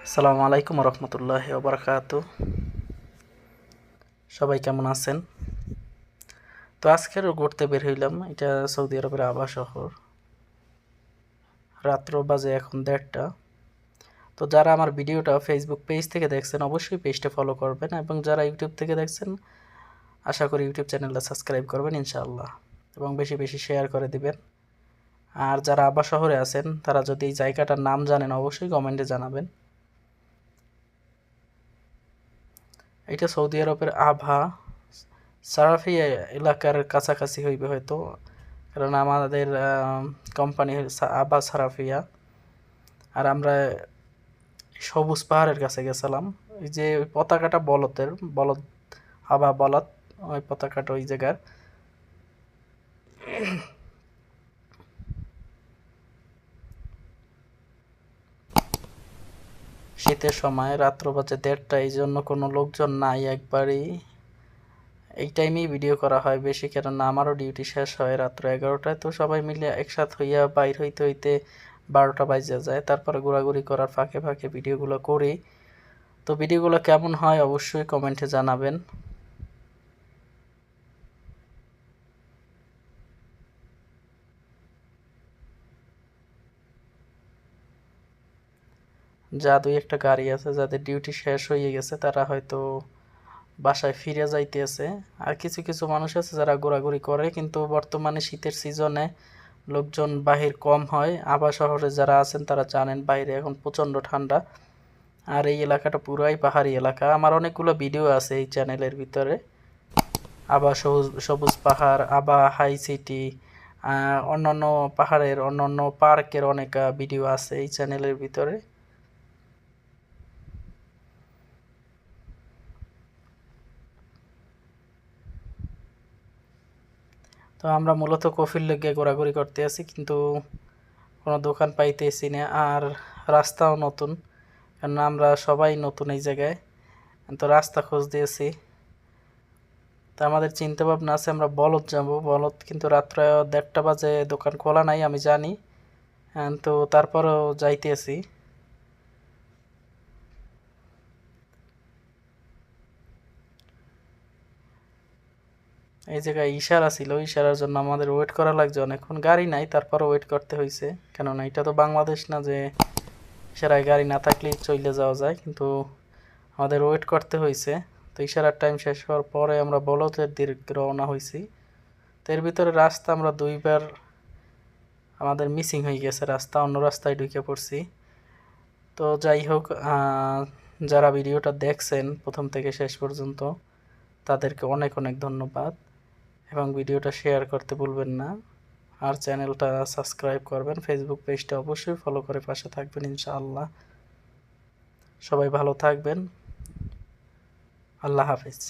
আসসালামু আলাইকুম রহমতুল্লাহি ওয়া বারাকাতুহু। সবাই কেমন আছেন? তো আজকের ঘুরতে বের হইলাম। এটা সৌদি আরবের আভা শহর। রাত্র বাজে এখন 1:30টা। তো যারা আমার ভিডিওটা ফেসবুক পেজ থেকে দেখছেন অবশ্যই পেজটা ফলো করবেন, এবং যারা ইউটিউব থেকে দেখছেন আশা করি ইউটিউব চ্যানেলটা সাবস্ক্রাইব করবেন ইনশাআল্লাহ, এবং বেশি বেশি শেয়ার করে দিবেন। আর যারা আভা শহরে আছেন তারা যদি এই জায়গাটার নাম জানেন অবশ্যই কমেন্টে জানাবেন। এটা সৌদি আরবের আভা সারাফিয়া এলাকার কাছাকাছি হইবে হয়তো, কারণ আমাদের কোম্পানি আভা সারাফিয়া। আর আমরা সবুজ পাহাড়ের কাছে গেছিলাম। ওই যে ওই পতাকাটা বলদ আভা বলদ, ওই পতাকাটা ওই জায়গার। শীতের সময় রাত্র বাজে 1:30, এই জন্য কোনো লোকজন নাই একবারই। এই টাইমেই ভিডিও করা হয় বেশি, কেননা আমারও ডিউটি শেষ হয় রাত্র 11টায়। তো সবাই মিলে একসাথ হইয়া বাইর হইতে হইতে 12টা বাজে যায়। তারপরে ঘোরাঘুরি করার ফাঁকে ফাঁকে ভিডিওগুলো করি। তো ভিডিওগুলো কেমন হয় অবশ্যই কমেন্টে জানাবেন। যা দুই একটা গাড়ি আছে যাদের ডিউটি শেষ হয়ে গেছে তারা হয়তো বাসায় ফিরে যাইতেছে। আর কিছু কিছু মানুষ আছে যারা ঘোরাঘুরি করে, কিন্তু বর্তমানে শীতের সিজনে লোকজন বাহির কম হয়। আভা শহরে যারা আছেন তারা জানেন বাইরে এখন প্রচণ্ড ঠান্ডা। আর এই এলাকাটা পুরাই পাহাড়ি এলাকা। আমার অনেকগুলো ভিডিও আছে এই চ্যানেলের ভিতরে। আভা সবুজ পাহাড়, আভা হাই সিটি, অন্যান্য পাহাড়ের অন্যান্য পার্কের অনেক ভিডিও আছে এই চ্যানেলের ভিতরে। তো আমরা মূলত কফির লেগে ঘোরাঘুরি করতে আছি, কিন্তু কোনো দোকান পাইতেছি না। আর রাস্তাও নতুন, কারণ আমরা সবাই নতুন এই জায়গায়। তো রাস্তা খোঁজ দিয়েছি। তো আমাদের চিন্তা ভাবনা আছে আমরা বলদ যাব, বলদ, কিন্তু রাত্র 1:30 বাজে দোকান খোলা নাই আমি জানি। তো তারপরেও যাইতেছি। এই জায়গায় ইশারা ছিল, ইশারার জন্য আমাদের ওয়েট করা লাগছে অনেকক্ষণ। গাড়ি নাই, তারপরে ওয়েট করতে হয়েছে, কেননা এটা তো বাংলাদেশ না যে ইশারায় গাড়ি না থাকলেই চলে যাওয়া যায়। কিন্তু আমাদের ওয়েট করতে হয়েছে। তো ইশারার টাইম শেষ হওয়ার পরে আমরা বলদের দিকে রওনা হয়েছি। তো এর ভিতরে রাস্তা আমরা দুইবার আমাদের মিসিং হয়ে গেছে, রাস্তা অন্য রাস্তায় ঢুকে পড়ছি। তো যাই হোক, যারা ভিডিওটা দেখছেন প্রথম থেকে শেষ পর্যন্ত তাদেরকে অনেক অনেক ধন্যবাদ, এবং ভিডিওটা শেয়ার করতে ভুলবেন না। আর চ্যানেলটা সাবস্ক্রাইব করবেন, ফেসবুক পেজটা অবশ্যই ফলো করে পাশে থাকবেন ইনশাআল্লাহ। সবাই ভালো থাকবেন। আল্লাহ হাফিজ।